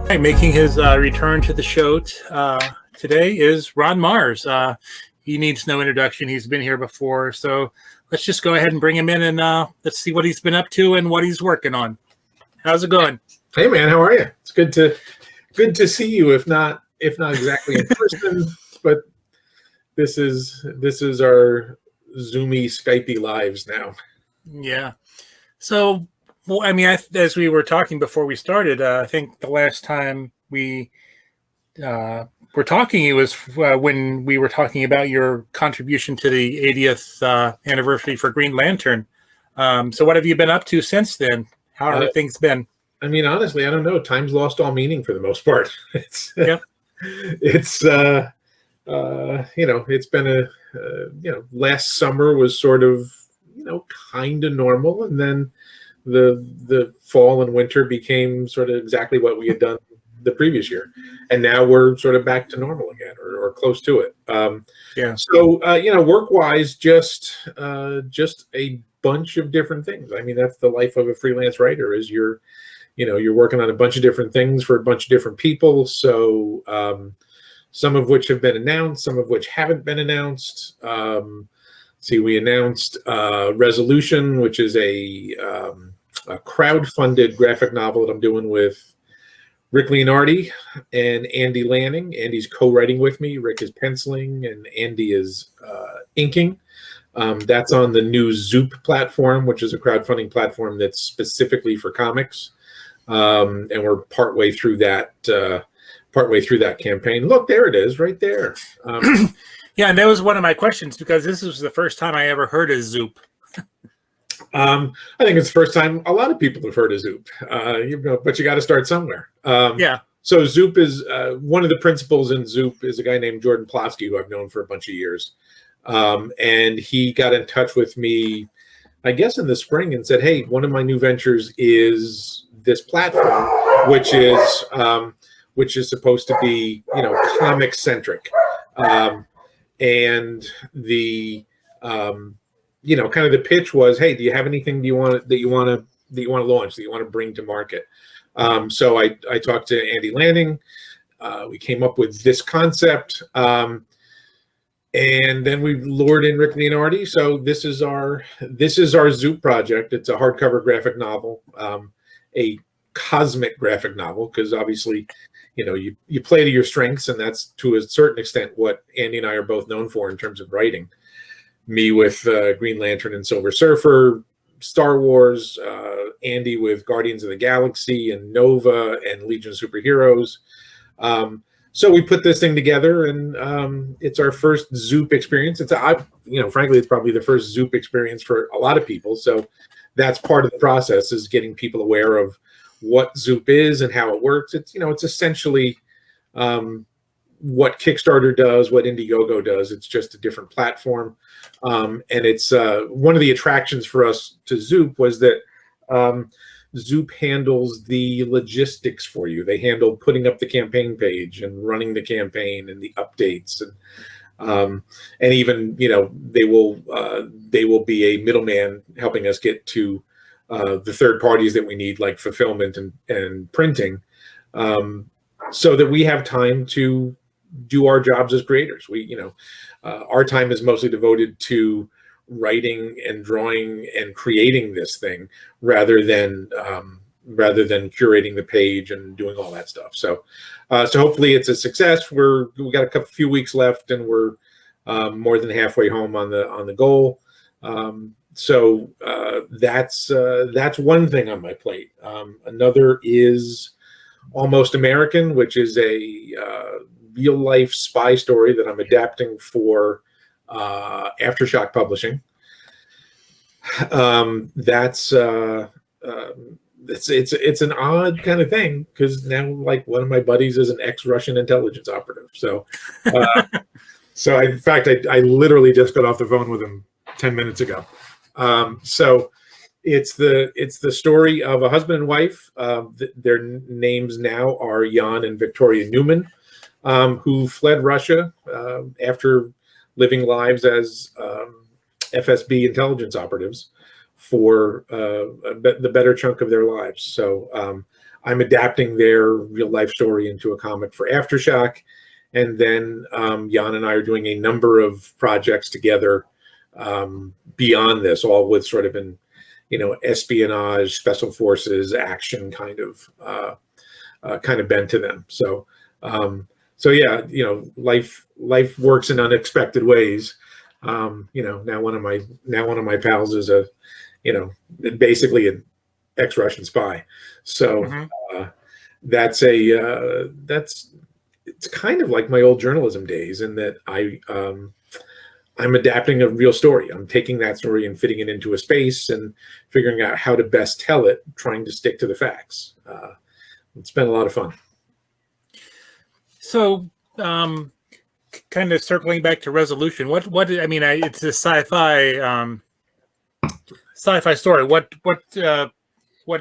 Right, making his return to the show today is Ron Marz. He needs no introduction. He's been here before. So let's just go ahead and bring him in and let's see what he's been up to and what he's working on. How's it going? Hey man, how are you? It's good to see you, if not exactly in person, but this is our Zoomy Skypey lives now. Yeah. So, well, I mean, as we were talking before we started, I think the last time we were talking, it was when we were talking about your contribution to the 80th anniversary for Green Lantern. So what have you been up to since then? How have things been? I mean, honestly, I don't know. Time's lost all meaning for the most part. It's been last summer was sort of, kind of normal. And then the fall and winter became sort of exactly what we had done the previous year. And now we're sort of back to normal again or close to it. So, work-wise, just a bunch of different things. I mean, that's the life of a freelance writer is you're working on a bunch of different things for a bunch of different people. So some of which have been announced, some of which haven't been announced. We announced Resolution, which is a crowdfunded graphic novel that I'm doing with Rick Leonardi and Andy Lanning. Andy's co-writing with me. Rick is penciling and Andy is inking. That's on the new ZOOP platform, which is a crowdfunding platform that's specifically for comics. And we're partway through that campaign. Look, there it is, right there. Yeah, and that was one of my questions because this was the first time I ever heard of ZOOP. I think it's the first time a lot of people have heard of ZOOP. But you got to start somewhere. So ZOOP is one of the principals in ZOOP is a guy named Jordie Plofsky, who I've known for a bunch of years. And he got in touch with me, I guess, in the spring and said, "Hey, one of my new ventures is this platform, which is supposed to be, comic centric." And the kind of the pitch was, "Hey, do you have anything that you want to launch, that you want to bring to market?" So I talked to Andy Lanning. We came up with this concept. And then we lured in Rick Leonardi. So this is our ZOOP project. It's a hardcover graphic novel, a cosmic graphic novel, because obviously, you play to your strengths, and that's to a certain extent what Andy and I are both known for in terms of writing. Me with Green Lantern and Silver Surfer, Star Wars, Andy with Guardians of the Galaxy and Nova and Legion of Superheroes. So we put this thing together, and it's our first ZOOP experience. Frankly, it's probably the first ZOOP experience for a lot of people. So that's part of the process, is getting people aware of what ZOOP is and how it works. It's essentially what Kickstarter does, what Indiegogo does. It's just a different platform, and it's one of the attractions for us to ZOOP was that ZOOP handles the logistics for you. They handle putting up the campaign page and running the campaign and the updates, and even they will be a middleman helping us get to the third parties that we need, like fulfillment and printing, so that we have time to do our jobs as creators. Our time is mostly devoted to writing and drawing and creating this thing rather than curating the page and doing all that stuff. So hopefully it's a success. We got a few weeks left, and we're more than halfway home on the goal. So that's one thing on my plate. Another is Almost American, which is a real life spy story that I'm adapting for Aftershock Publishing. It's an odd kind of thing, because now, like, one of my buddies is an ex-Russian intelligence operative. So in fact, I literally just got off the phone with him 10 minutes ago. So it's the story of a husband and wife. Their names now are Jan and Victoria Newman, who fled Russia after living lives as FSB intelligence operatives for the better chunk of their lives. So I'm adapting their real life story into a comic for Aftershock. And then Jan and I are doing a number of projects together beyond this, all with sort of an, espionage, special forces, action kind of bent to them. So yeah, life works in unexpected ways. Now one of my pals is basically an ex-Russian spy. So that's it's kind of like my old journalism days in that I'm adapting a real story. I'm taking that story and fitting it into a space and figuring out how to best tell it, trying to stick to the facts. It's been a lot of fun. So, kind of circling back to Resolution, it's a sci-fi story. What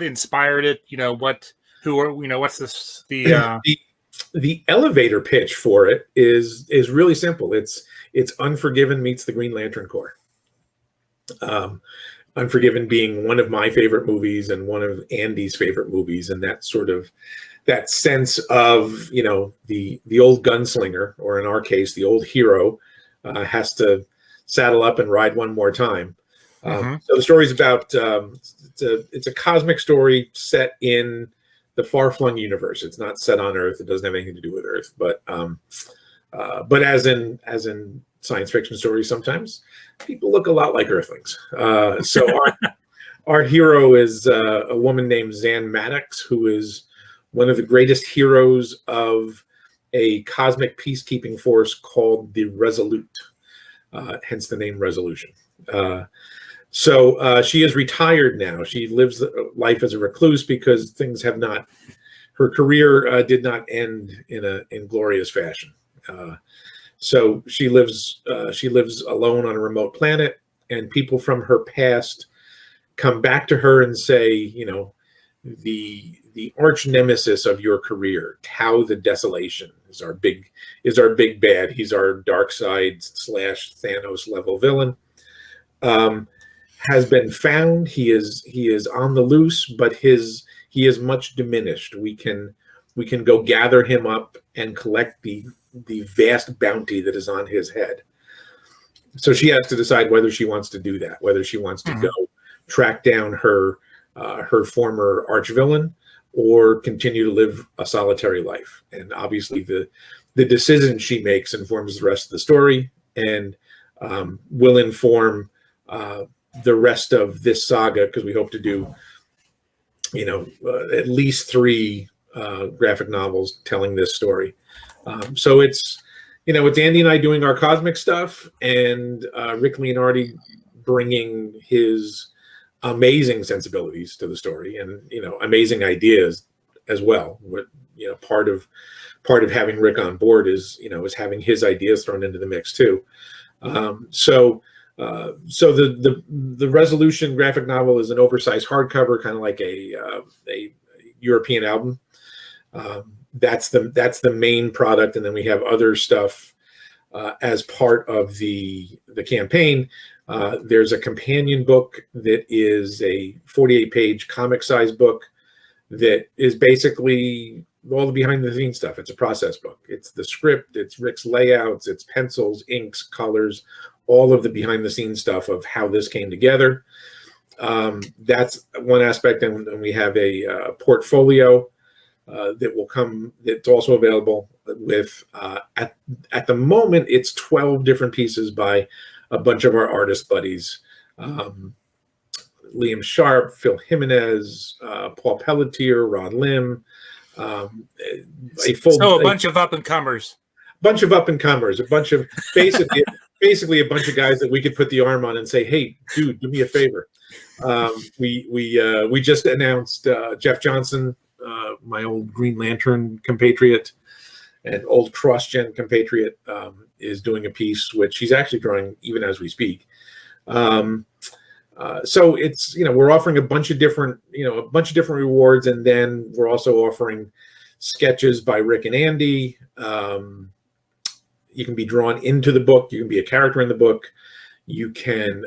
inspired it? What's this? The elevator pitch for it is really simple. It's Unforgiven meets the Green Lantern Corps. Unforgiven being one of my favorite movies and one of Andy's favorite movies, and that sort of that sense of the old gunslinger, or in our case the old hero, has to saddle up and ride one more time. So the story's about it's a cosmic story set in the far-flung universe. It's not set on Earth. It doesn't have anything to do with Earth, but as in science fiction stories, sometimes people look a lot like Earthlings. So our hero is a woman named Zan Maddox, who is one of the greatest heroes of a cosmic peacekeeping force called the Resolute, hence the name Resolution. So she is retired now. She lives life as a recluse because things have not. Her career did not end in glorious fashion. So she lives alone on a remote planet, and people from her past come back to her and say, the arch-nemesis of your career, Tau the Desolation, is our big bad. He's our dark side / Thanos level villain. Has been found. He is on the loose, but he is much diminished. We can go gather him up and collect the vast bounty that is on his head. So she has to decide whether she wants to do that, whether she wants to go track down her former arch villain, or continue to live a solitary life. And obviously the decision she makes informs the rest of the story, and will inform the rest of this saga, because we hope to do at least 3 graphic novels telling this story. So it's Andy and I doing our cosmic stuff, and Rick Leonardi bringing his amazing sensibilities to the story, and amazing ideas as well. Part of having Rick on board is having his ideas thrown into the mix too. So the Resolution graphic novel is an oversized hardcover, kind of like a European album. That's the main product, and then we have other stuff as part of the campaign. There's a companion book that is a 48-page comic-sized book that is basically all the behind-the-scenes stuff. It's a process book. It's the script, it's Rick's layouts, it's pencils, inks, colors, all of the behind-the-scenes stuff of how this came together. That's one aspect, and we have a portfolio that will come. That's also available with at the moment it's 12 different pieces by a bunch of our artist buddies: Liam Sharp, Phil Jimenez, Paul Pelletier, Ron Lim. A bunch of up and comers. A bunch of basically a bunch of guys that we could put the arm on and say, "Hey, dude, do me a favor." We just announced Jeff Johnson, my old Green Lantern compatriot and old cross-gen compatriot, is doing a piece which he's actually drawing even as we speak. So it's we're offering a bunch of different rewards, and then we're also offering sketches by Rick and Andy. You can be drawn into the book. You can be a character in the book. You can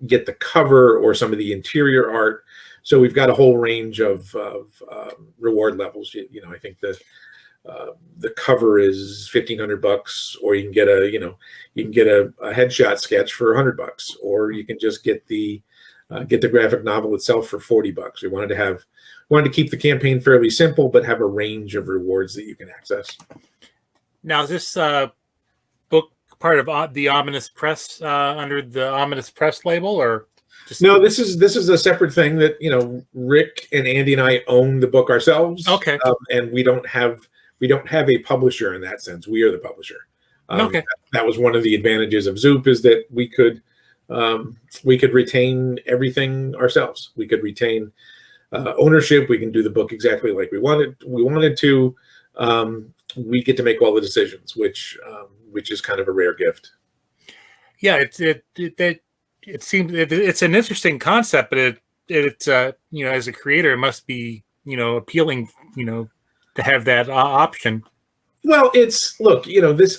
get the cover or some of the interior art. So we've got a whole range of reward levels. I think the cover is $1,500, or you can get a headshot sketch for $100, or you can just get the graphic novel itself for $40. We wanted to keep the campaign fairly simple, but have a range of rewards that you can access. Now, is this book part of the Ominous Press, under the Ominous Press label, or just... No, this is a separate thing that Rick and Andy and I own the book ourselves. Okay. And we don't have a publisher in that sense. We are the publisher. Okay. That was one of the advantages of ZOOP, is that we could retain everything ourselves. We could retain ownership. We can do the book exactly like we wanted to. We get to make all the decisions, which is kind of a rare gift. Yeah, it seems it's an interesting concept, but it's as a creator, it must be appealing to have that option. Well, this,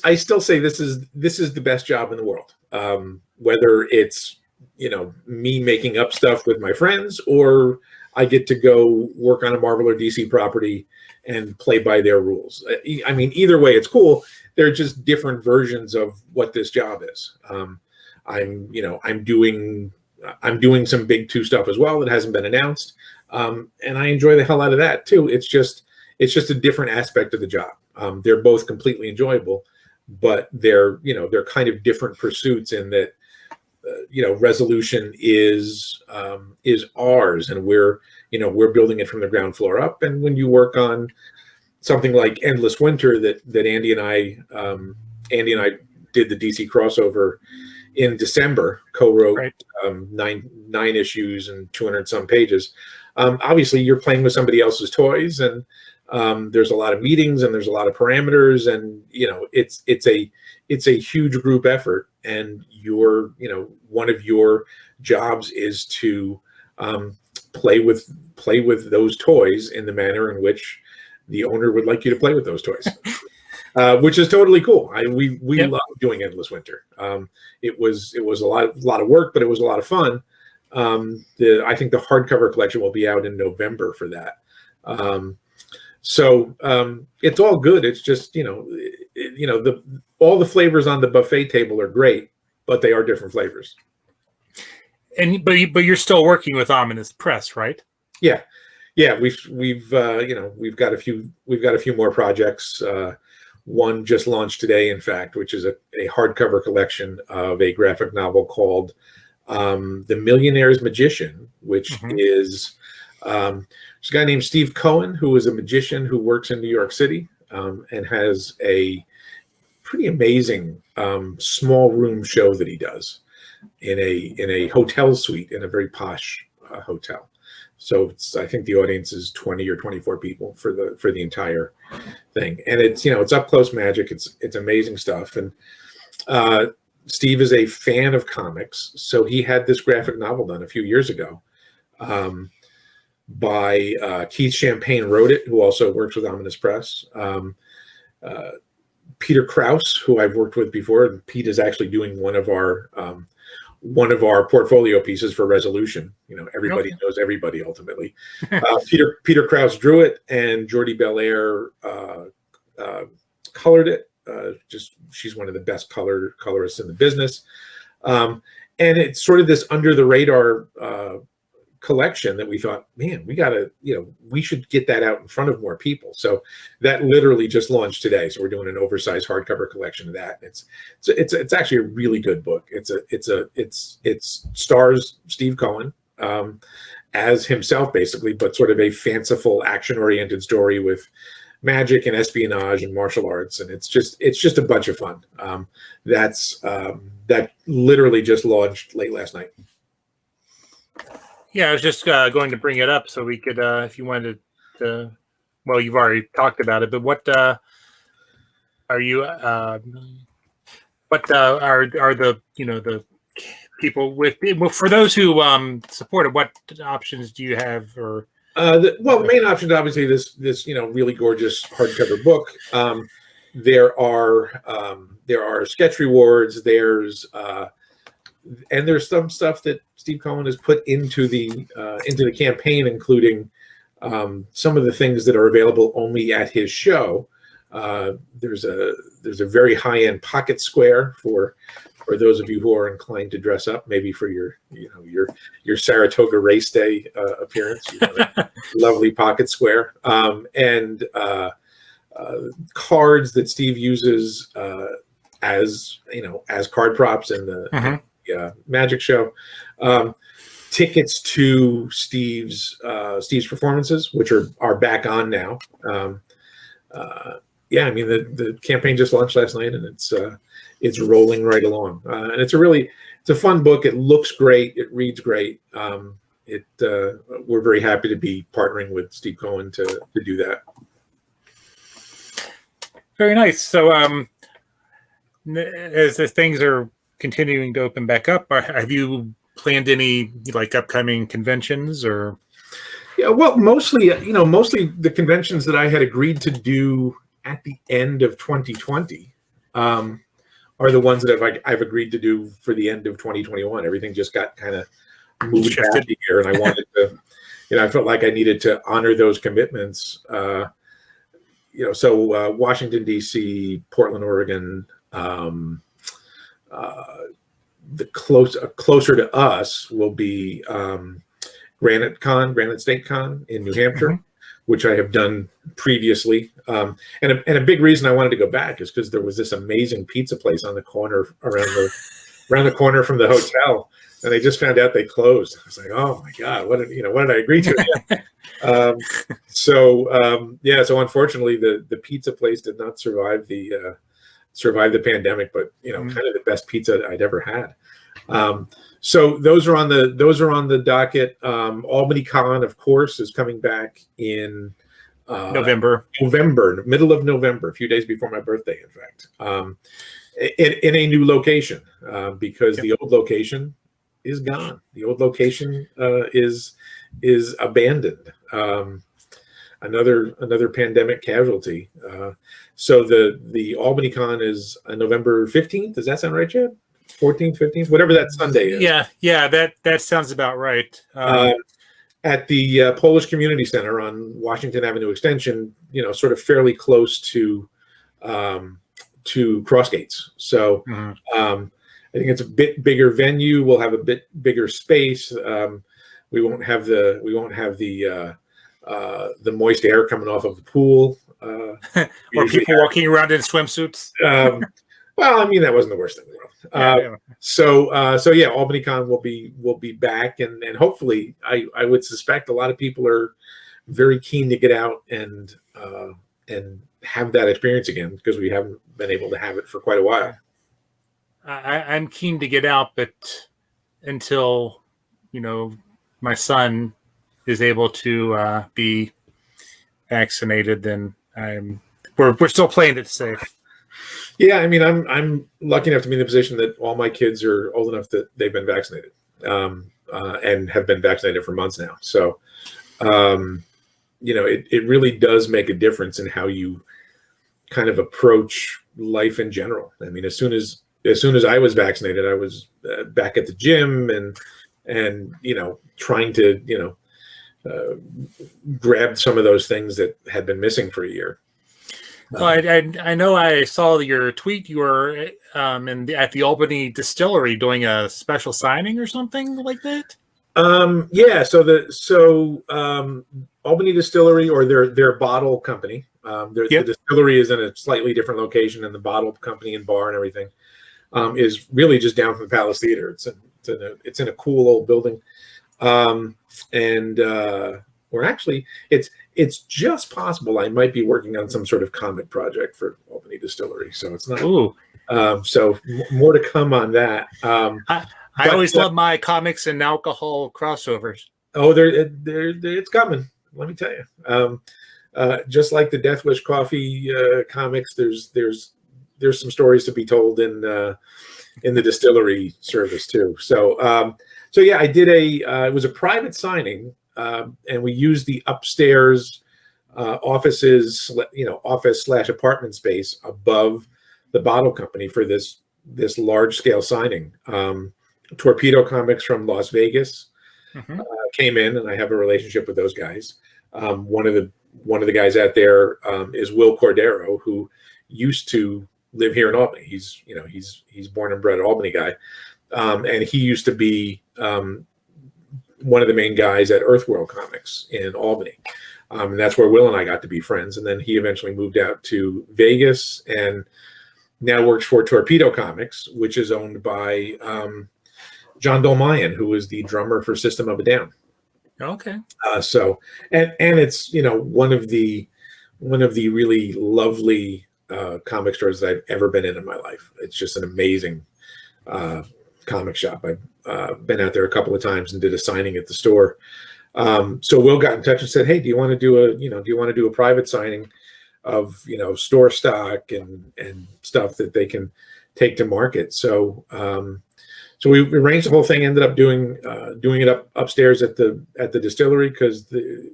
I still say this is the best job in the world. Whether it's me making up stuff with my friends, or I get to go work on a Marvel or DC property and play by their rules. I mean, either way, it's cool. They're just different versions of what this job is. I'm doing some big 2 stuff as well that hasn't been announced, and I enjoy the hell out of that too. It's just a different aspect of the job. They're both completely enjoyable, but they're kind of different pursuits in that resolution is ours, and we're building it from the ground floor up. And when you work on something like Endless Winter that Andy and I did the DC crossover in December, co-wrote, right. 9 issues and 200 some pages. Obviously you're playing with somebody else's toys, and there's a lot of meetings and there's a lot of parameters, and it's a huge group effort, and one of your jobs is to play with those toys in the manner in which the owner would like you to play with those toys. Which is totally cool. We Yep. love doing Endless Winter. It was a lot of work, but it was a lot of fun. I think the hardcover collection will be out in November for that. So it's all good. It's just all the flavors on the buffet table are great, but they are different flavors. But you're still working with Ominous Press, right? Yeah. We've got a few more projects. One just launched today, in fact, which is a hardcover collection of a graphic novel called The Millionaires Magician, which is there's a guy named Steve Cohen, who is a magician who works in New York City, and has a pretty amazing small room show that he does in a hotel suite in a very posh hotel. So I think the audience is 20 or 24 people for the entire thing, and it's up close magic. It's amazing stuff. And Steve is a fan of comics, so he had this graphic novel done a few years ago by Keith Champagne wrote it, who also works with Ominous Press. Peter Krause, who I've worked with before, and Pete is actually doing one of our portfolio pieces for Resolution. Everybody knows everybody ultimately. Peter Krause drew it, and Jordie Bellaire colored it. She's one of the best colorists in the business. And it's sort of this under the radar collection that we thought, man, we should get that out in front of more people. So that literally just launched today. So we're doing an oversized hardcover collection of that. It's actually a really good book. It stars Steve Cohen as himself, basically, but sort of a fanciful, action-oriented story with magic and espionage and martial arts, and it's just a bunch of fun. That literally just launched late last night. Yeah, I was just going to bring it up so we could, if you wanted to. Well, you've already talked about it, but what are you? What are the the people with? For those who support it, what options do you have? Or the main option is obviously this really gorgeous hardcover book. There are sketch rewards. There's there's some stuff that Steve Cohen has put into the campaign, including some of the things that are available only at his show. There's a very high-end pocket square for those of you who are inclined to dress up, maybe for your Saratoga race day appearance. Lovely pocket square, and cards that Steve uses as card props in the magic show. Tickets to Steve's performances, which are back on now. I mean, the campaign just launched last night, and it's rolling right along. And it's a fun book. It looks great. It reads great. We're very happy to be partnering with Steve Cohen to do that. Very nice. So, as things are continuing to open back up, have you planned any upcoming conventions or? Yeah, well, mostly the conventions that I had agreed to do at the end of 2020 are the ones that I've agreed to do for the end of 2021. Everything just got kind of moved back a year, and I wanted to, I felt like I needed to honor those commitments. So Washington, D.C., Portland, Oregon, closer to us will be Granite State Con in New Hampshire, which I have done previously. And a big reason I wanted to go back is because there was this amazing pizza place on the corner around the corner from the hotel, and they just found out they closed. I was like, oh my God, what did I agree to? So unfortunately the pizza place did not survive the pandemic, but kind of the best pizza I'd ever had. So those are on the docket. Albany Con, of course, is coming back in November, middle of November, a few days before my birthday, in fact, in a new location, because the old location is gone. The old location is abandoned. Another pandemic casualty. So the Albany Con is November 15th. Does that sound right, Chad? 14th, 15th, whatever that Sunday is. Yeah, that sounds about right. At the Polish Community Center on Washington Avenue Extension, sort of fairly close to Cross Gates. So I think it's a bit bigger venue. We'll have a bit bigger space. We won't have the moist air coming off of the pool. Or people walking around in swimsuits. Well, I mean, that wasn't the worst thing in the world. So Albany Con will be back, and hopefully, I would suspect a lot of people are very keen to get out and have that experience again, because we haven't been able to have it for quite a while. I'm keen to get out, but until my son is able to be vaccinated, then we're still playing it safe. Yeah, I mean, I'm lucky enough to be in the position that all my kids are old enough that they've been vaccinated, and have been vaccinated for months now. So, it really does make a difference in how you kind of approach life in general. I mean, as soon as I was vaccinated, I was back at the gym and trying to grab some of those things that had been missing for a year. Well, I know I saw your tweet. You were at the Albany Distillery doing a special signing or something like that. Yeah. So Albany Distillery, or their bottle company. The distillery is in a slightly different location, and the bottle company and bar and everything is really just down from the Palace Theater. It's in a cool old building, or actually, it's just possible I might be working on some sort of comic project for Albany Distillery. So it's not. Ooh. So more to come on that. I always love my comics and alcohol crossovers. Oh, it's coming. Let me tell you. Just like the Death Wish Coffee comics, there's some stories to be told in the distillery service too. So yeah, I did it was a private signing. And we used the upstairs office/apartment space above the bottle company for this large scale signing. Torpedo Comics from Las Vegas Mm-hmm. came in, and I have a relationship with those guys. One of the guys out there is Will Cordero, who used to live here in Albany. He's born and bred Albany guy, and he used to be one of the main guys at Earthworld Comics in Albany. And that's where Will and I got to be friends. And then he eventually moved out to Vegas and now works for Torpedo Comics, which is owned by John Dolmayan, who is the drummer for System of a Down. Okay. So it's one of the really lovely comic stores that I've ever been in my life. It's just an amazing comic shop. I've been out there a couple of times and did a signing at the store. So Will got in touch and said, "Hey, do you want to do a private signing of store stock and stuff that they can take to market?" So we arranged the whole thing. Ended up doing it upstairs at the distillery, because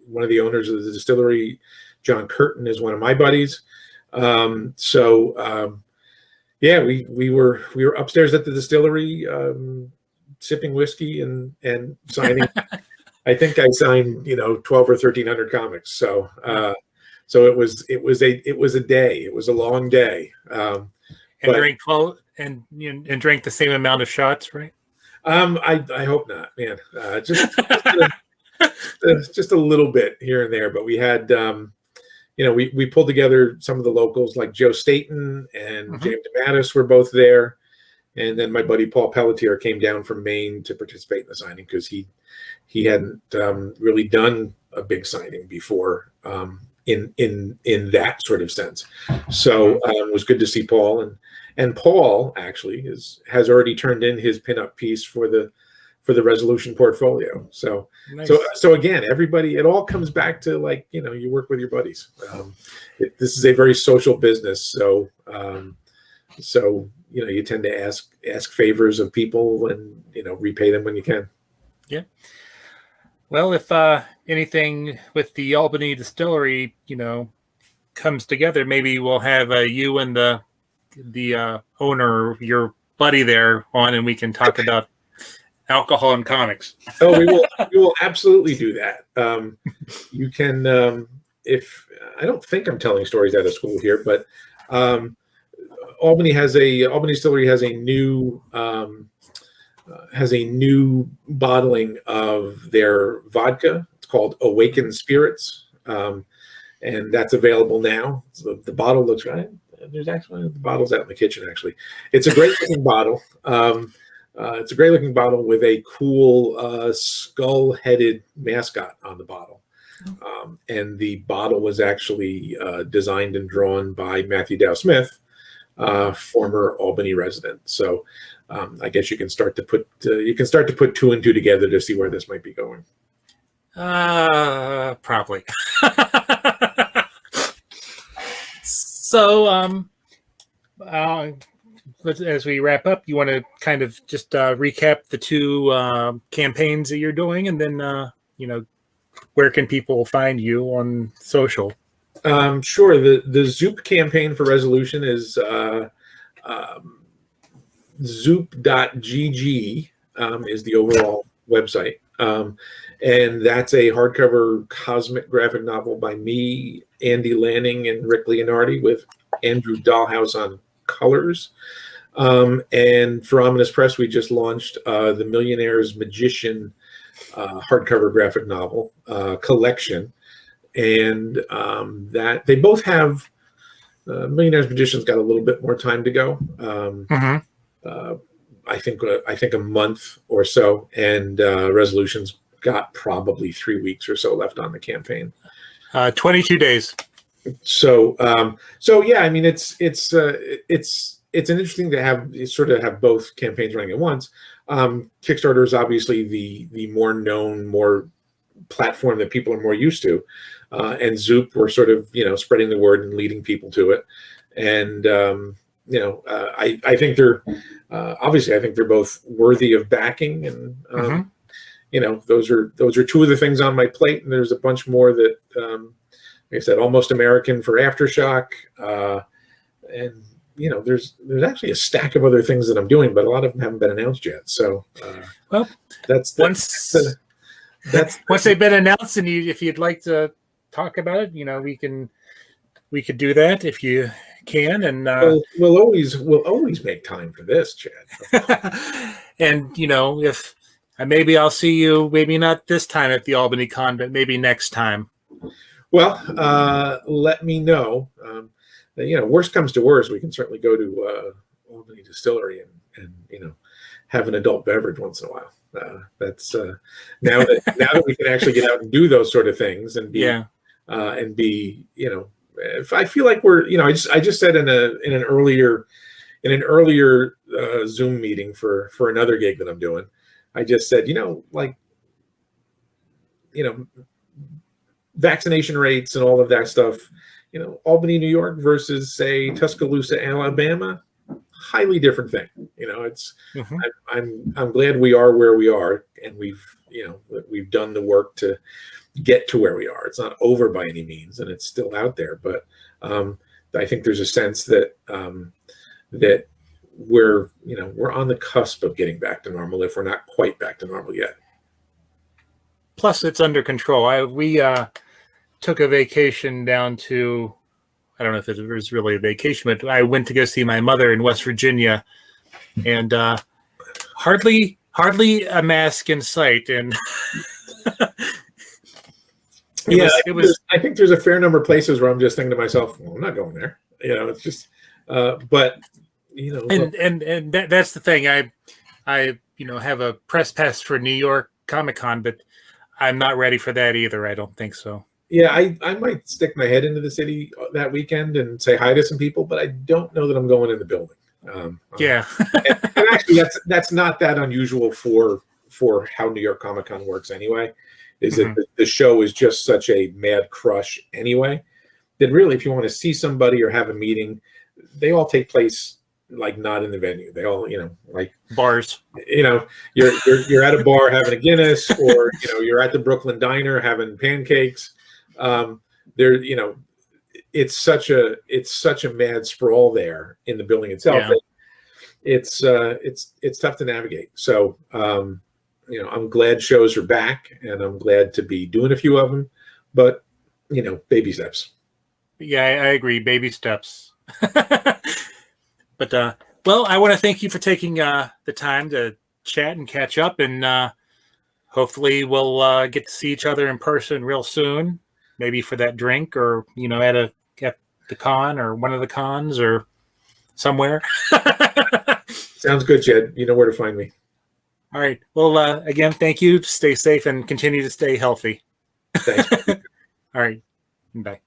one of the owners of the distillery, John Curtin, is one of my buddies. Yeah, we were upstairs at the distillery, sipping whiskey and signing. I think I signed 12 or 1,300 comics. So it was a day. It was a long day. And drink 12 and drink the same amount of shots, right? I hope not, man. Just a little bit here and there, but we had we pulled together some of the locals, like Joe Staten and James DeMattis were both there, and then my buddy Paul Pelletier came down from Maine to participate in the signing, because he hadn't really done a big signing before in that sort of sense. So it was good to see Paul, and Paul actually has already turned in his pinup piece for the resolution portfolio. So nice. So again, everybody, it all comes back to you work with your buddies. This is a very social business, so you tend to ask favors of people and repay them when you can. Yeah. Well, if anything with the Albany distillery, comes together, maybe we'll have you and the owner, your buddy there, on, and we can talk about alcohol and comics. Oh, we will absolutely do that. You can, if I don't think I'm telling stories out of school here, but Albany Distillery has a new bottling of their vodka. It's called Awakened Spirits, and that's available now. So the bottle looks right. There's actually the bottle's out in the kitchen. Actually, it's a great looking bottle. It's a great looking bottle with a cool skull-headed mascot on the bottle. And the bottle was actually designed and drawn by Matthew Dow Smith, former Albany resident. So I guess you can start to put two and two together to see where this might be going. Probably. So as we wrap up, you want to kind of just recap the two campaigns that you're doing, and then where can people find you on social? Sure. The ZOOP campaign for resolution is zoop.gg is the overall website. And that's a hardcover cosmic graphic novel by me, Andy Lanning, and Rick Leonardi, with Andrew Dahlhaus on colors. And for Ominous Press, we just launched the Millionaires Magician hardcover graphic novel collection. And that they both have Millionaires Magician's got a little bit more time to go. I think a month or so, and Resolution's got probably 3 weeks or so left on the campaign. 22 days. So yeah, I mean, it's an interesting to have both campaigns running at once. Kickstarter is obviously the more known, more platform that people are more used to, and Zoop, we're sort of spreading the word and leading people to it. And I think they're obviously, I think they're both worthy of backing, and those are two of the things on my plate, and there's a bunch more that like I said, Almost American for Aftershock, and there's actually a stack of other things that I'm doing, but a lot of them haven't been announced yet. So well, that's once they've been announced, and if you'd like to talk about it, we could do that if you can. And we'll always make time for this, Chad. And if maybe I'll see you, maybe not this time at the Albany Con, but maybe next time. Well, let me know. Worst comes to worst, we can certainly go to Albany Distillery and have an adult beverage once in a while. That's now that we can actually get out and do those sort of things and be if I feel like we're I just said in an earlier Zoom meeting for another gig that I'm doing, I just said vaccination rates and all of that stuff, Albany, New York versus say Tuscaloosa, Alabama, highly different thing. It's I'm glad we are where we are, and we've done the work to get to where we are. It's not over by any means, and it's still out there. But I think there's a sense that that we're on the cusp of getting back to normal, if we're not quite back to normal yet. Plus, it's under control. We took a vacation down to, I don't know if it was really a vacation, but I went to go see my mother in West Virginia, and hardly a mask in sight. And I think there's a fair number of places where I'm just thinking to myself, well, I'm not going there. It's just, but and that's the thing. I have a press pass for New York Comic Con, but I'm not ready for that either. I don't think so. Yeah, I might stick my head into the city that weekend and say hi to some people, but I don't know that I'm going in the building. Yeah, and actually, that's not that unusual for how New York Comic Con works anyway. Is that the show is just such a mad crush anyway, that really, if you want to see somebody or have a meeting, they all take place not in the venue. They all, bars. You're at a bar having a Guinness, or you're at the Brooklyn Diner having pancakes. It's such a mad sprawl there in the building itself. Yeah. It's tough to navigate. So I'm glad shows are back, and I'm glad to be doing a few of them, but baby steps. Yeah, I agree. Baby steps. But I want to thank you for taking the time to chat and catch up, and hopefully we'll get to see each other in person real soon. Maybe for that drink, or at the con, or one of the cons, or somewhere. Sounds good, Jed. You know where to find me. All right. Well, again, thank you. Stay safe and continue to stay healthy. Thanks. All right. Bye.